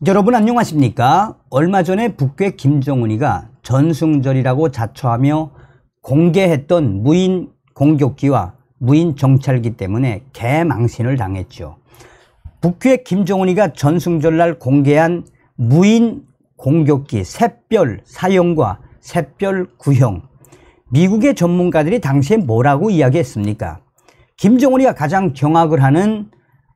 여러분 안녕하십니까? 얼마 전에 북괴 김정은이가 전승절이라고 자처하며 공개했던 무인 공격기와 무인 정찰기 때문에 개망신을 당했죠. 북괴 김정은이가 전승절날 공개한 무인 공격기 샛별 사형과 샛별 구형, 미국의 전문가들이 당시에 뭐라고 이야기했습니까? 김정은이가 가장 경악을 하는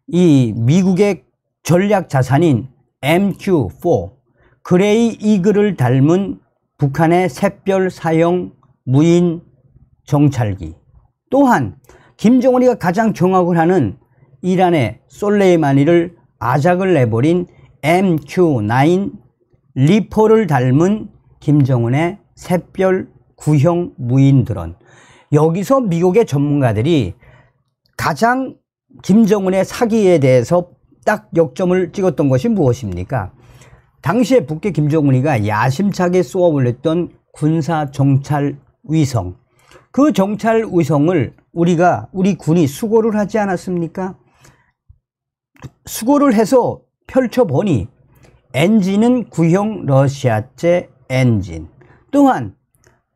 이 미국의 전략 자산인 MQ-4 그레이 이글을 닮은 북한의 샛별 사형 무인 정찰기, 또한 김정은이가 가장 경악을 하는 이란의 솔레이마니를 아작을 내버린 MQ-9 리퍼를 닮은 김정은의 샛별 구형 무인 드론. 여기서 미국의 전문가들이 가장 김정은의 사기에 대해서 딱 역점을 찍었던 것이 무엇입니까? 당시에 북괴 김정은이가 야심차게 쏘아 올렸던 군사 정찰 위성, 그 정찰 위성을 우리 군이 수거를 하지 않았습니까? 수거를 해서 펼쳐보니 엔진은 구형 러시아제 엔진, 또한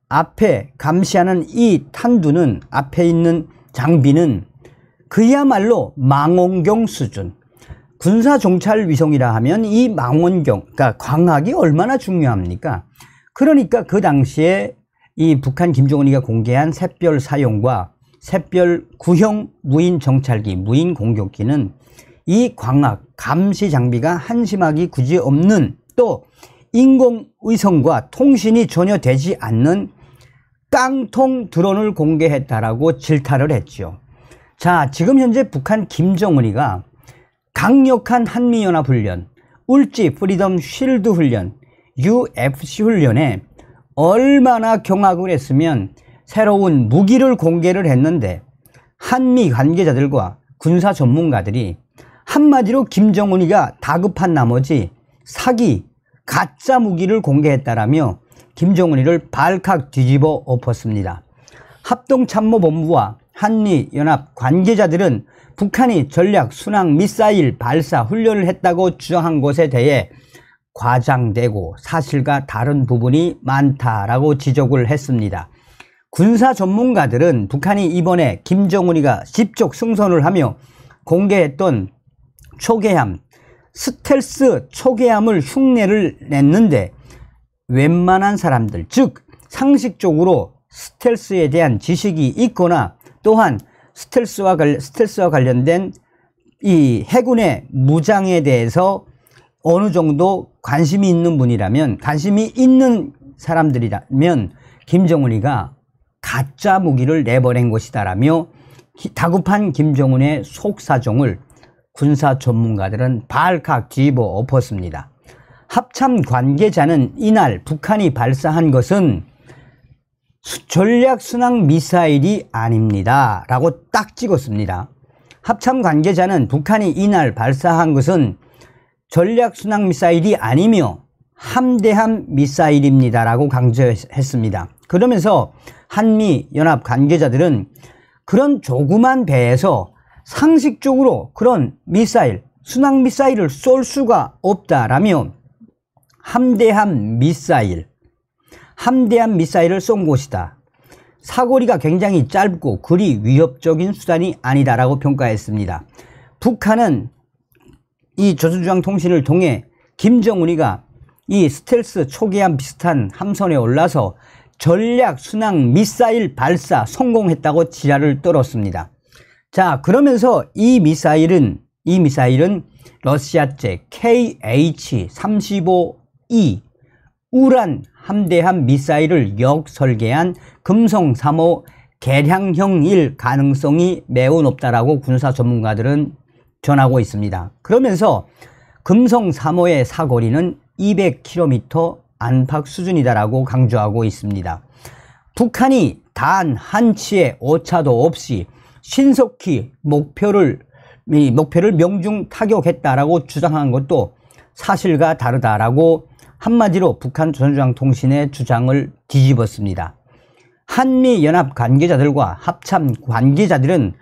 앞에 감시하는 이 탄두는, 앞에 있는 장비는 그야말로 망원경 수준. 군사 정찰 위성이라 하면 이 망원경, 그러니까 광학이 얼마나 중요합니까? 그러니까 그 당시에 이 북한 김정은이가 공개한 샛별 사형과 샛별 구형 무인 정찰기, 무인 공격기는 이 광학 감시 장비가 한심하기 굳이 없는, 또 인공위성과 통신이 전혀 되지 않는 깡통 드론을 공개했다라고 질타를 했죠. 자, 지금 현재 북한 김정은이가 강력한 한미연합훈련, 울지 프리덤 쉴드 훈련, UFC 훈련에 얼마나 경악을 했으면 새로운 무기를 공개를 했는데, 한미 관계자들과 군사 전문가들이 한마디로 김정은이가 다급한 나머지 사기, 가짜 무기를 공개했다라며 김정은이를 발칵 뒤집어 엎었습니다. 합동참모본부와 한미연합 관계자들은 북한이 전략 순항 미사일 발사 훈련을 했다고 주장한 것에 대해 과장되고 사실과 다른 부분이 많다라고 지적을 했습니다. 군사 전문가들은 북한이 이번에 김정은이가 집적 승선을 하며 공개했던 초계함, 스텔스 초계함을 흉내를 냈는데, 웬만한 사람들, 즉 상식적으로 스텔스에 대한 지식이 있거나, 또한 스텔스와 관련된 이 해군의 무장에 대해서 어느 정도 관심이 있는 분이라면, 관심이 있는 사람들이라면 김정은이가 가짜 무기를 내보낸 것이다라며 다급한 김정은의 속사정을 군사 전문가들은 발칵 뒤집어 엎었습니다. 합참 관계자는 이날 북한이 발사한 것은 전략 순항 미사일이 아닙니다 라고 딱 찍었습니다. 합참 관계자는 북한이 이날 발사한 것은 전략 순항 미사일이 아니며 함대함 미사일입니다 라고 강조했습니다. 그러면서 한미연합 관계자들은 그런 조그만 배에서 상식적으로 그런 미사일, 순항 미사일을 쏠 수가 없다라며 함대함 미사일을 쏜 것이다. 사거리가 굉장히 짧고 그리 위협적인 수단이 아니다라고 평가했습니다. 북한은 이 조선중앙통신을 통해 김정은이가 이 스텔스 초계함 비슷한 함선에 올라서 전략 순항 미사일 발사 성공했다고 지랄을 떨었습니다. 자, 그러면서 이 미사일은 러시아제 KH-35E 우란 함대함 미사일을 역설계한 금성 3호 개량형일 가능성이 매우 높다라고 군사 전문가들은 전하고 있습니다. 그러면서 금성 3호의 사거리는 200km 안팎 수준이다라고 강조하고 있습니다. 북한이 단 한치의 오차도 없이 신속히 목표를 명중 타격했다라고 주장한 것도 사실과 다르다라고 한마디로 북한 조선중앙통신의 주장을 뒤집었습니다. 한미연합 관계자들과 합참 관계자들은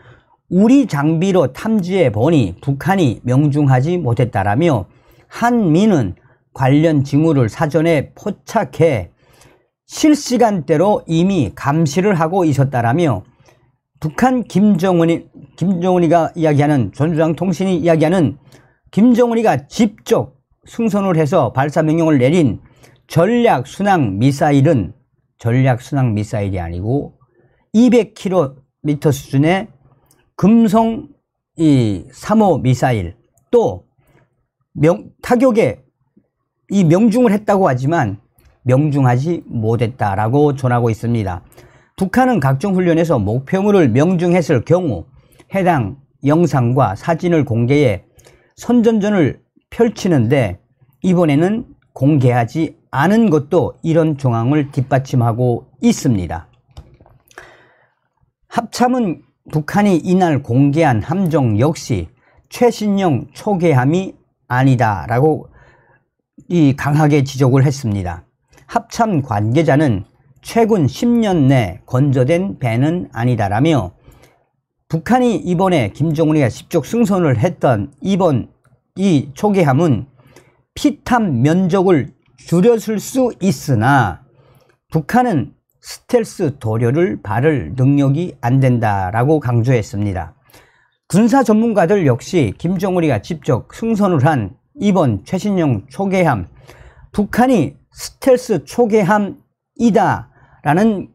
우리 장비로 탐지해 보니 북한이 명중하지 못했다라며 한미는 관련 징후를 사전에 포착해 실시간대로 이미 감시를 하고 있었다라며 북한 김정은이가 이야기하는 조선중앙 통신이 이야기하는 김정은이가 직접 승선을 해서 발사 명령을 내린 전략 순항 미사일은 전략 순항 미사일이 아니고 200km 수준의 금성 3호 미사일, 또 타격에 이 명중을 했다고 하지만 명중하지 못했다라고 전하고 있습니다. 북한은 각종 훈련에서 목표물을 명중했을 경우 해당 영상과 사진을 공개해 선전전을 펼치는데 이번에는 공개하지 않은 것도 이런 정황을 뒷받침하고 있습니다. 합참은 북한이 이날 공개한 함정 역시 최신형 초계함이 아니다라고 강하게 지적을 했습니다. 합참 관계자는 최근 10년 내 건조된 배는 아니다라며 북한이 이번에 김정은이가 직접 승선을 했던 이번 이 초계함은 피탐 면적을 줄였을 수 있으나 북한은 스텔스 도료를 바를 능력이 안 된다라고 강조했습니다. 군사 전문가들 역시 김정은이가 직접 승선을 한 이번 최신형 초계함, 북한이 스텔스 초계함이다 라는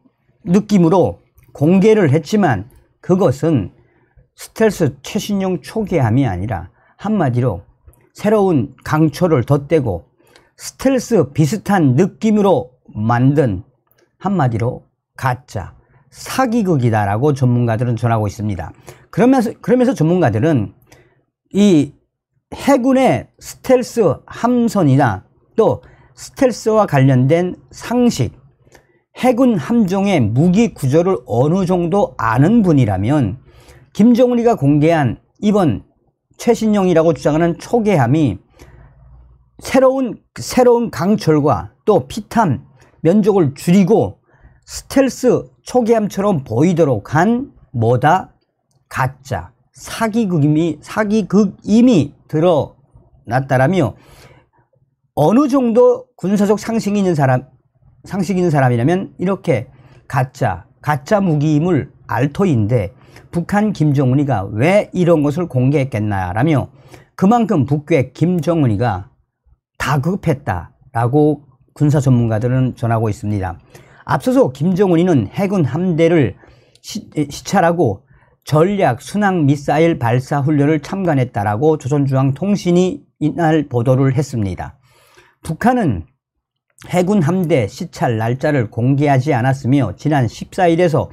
느낌으로 공개를 했지만 그것은 스텔스 최신형 초계함이 아니라 한마디로 새로운 강초를 덧대고 스텔스 비슷한 느낌으로 만든 한마디로 가짜 사기극이다라고 전문가들은 전하고 있습니다. 그러면서 전문가들은 이 해군의 스텔스 함선이나 또 스텔스와 관련된 상식, 해군 함정의 무기 구조를 어느 정도 아는 분이라면 김정은이가 공개한 이번 최신형이라고 주장하는 초계함이 새로운 강철과 또 피탐 면적을 줄이고 스텔스 초계함처럼 보이도록 한 뭐다? 가짜 사기극임이 드러났다라며 어느 정도 군사적 상식이 있는 사람이라면 이렇게 가짜 무기임을 알 터인데 북한 김정은이가 왜 이런 것을 공개했겠나라며 그만큼 북괴 김정은이가 다급했다라고 군사 전문가들은 전하고 있습니다. 앞서서 김정은이는 해군 함대를 시찰하고 전략 순항 미사일 발사 훈련을 참관했다라고 조선중앙통신이 이날 보도를 했습니다. 북한은 해군 함대 시찰 날짜를 공개하지 않았으며 지난 14일에서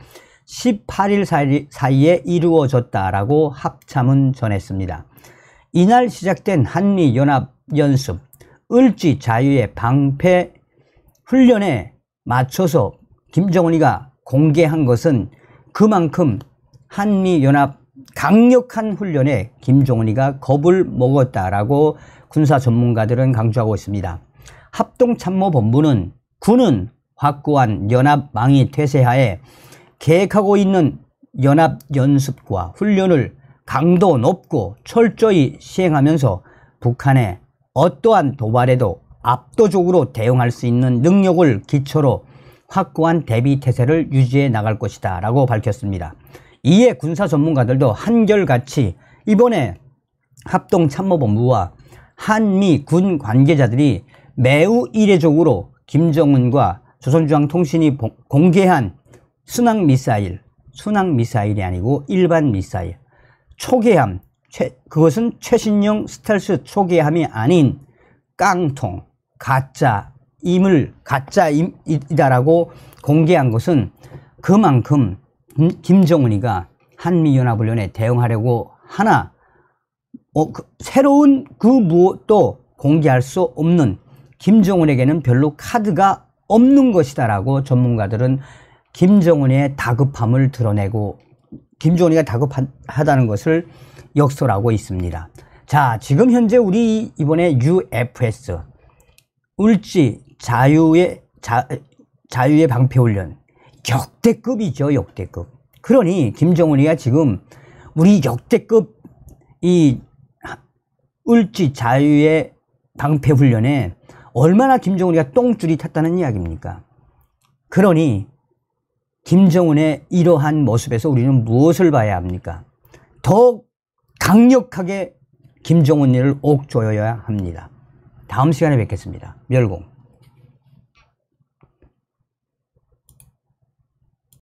18일 사이에 이루어졌다라고 합참은 전했습니다. 이날 시작된 한미연합연습 을지 자유의 방패 훈련에 맞춰서 김정은이가 공개한 것은 그만큼 한미연합 강력한 훈련에 김정은이가 겁을 먹었다라고 군사 전문가들은 강조하고 있습니다. 합동참모본부는 군은 확고한 연합망이 태세하에 계획하고 있는 연합연습과 훈련을 강도 높고 철저히 시행하면서 북한의 어떠한 도발에도 압도적으로 대응할 수 있는 능력을 기초로 확고한 대비 태세를 유지해 나갈 것이다 라고 밝혔습니다. 이에 군사 전문가들도 한결같이 이번에 합동참모본부와 한미 군 관계자들이 매우 이례적으로 김정은과 조선중앙통신이 공개한 순항미사일이 아니고 일반 미사일, 초계함, 그것은 최신형 스텔스 초계함이 아닌 깡통, 가짜이다라고 공개한 것은 그만큼 김정은이가 한미연합훈련에 대응하려고 하나 새로운 그 무엇도 공개할 수 없는 김정은에게는 별로 카드가 없는 것이다라고 전문가들은 김정은의 다급함을 드러내고 김정은이가 다급하다는 것을 역설하고 있습니다. 자, 지금 현재 우리 이번에 UFS 을지 자유의 방패훈련 역대급이죠. 역대급. 그러니 김정은이가 지금 우리 역대급 이 을지 자유의 방패 훈련에 얼마나 김정은이가 똥줄이 탔다는 이야기입니까? 그러니 김정은의 이러한 모습에서 우리는 무엇을 봐야 합니까? 더 강력하게 김정은이를 옥조여야 합니다. 다음 시간에 뵙겠습니다. 멸공.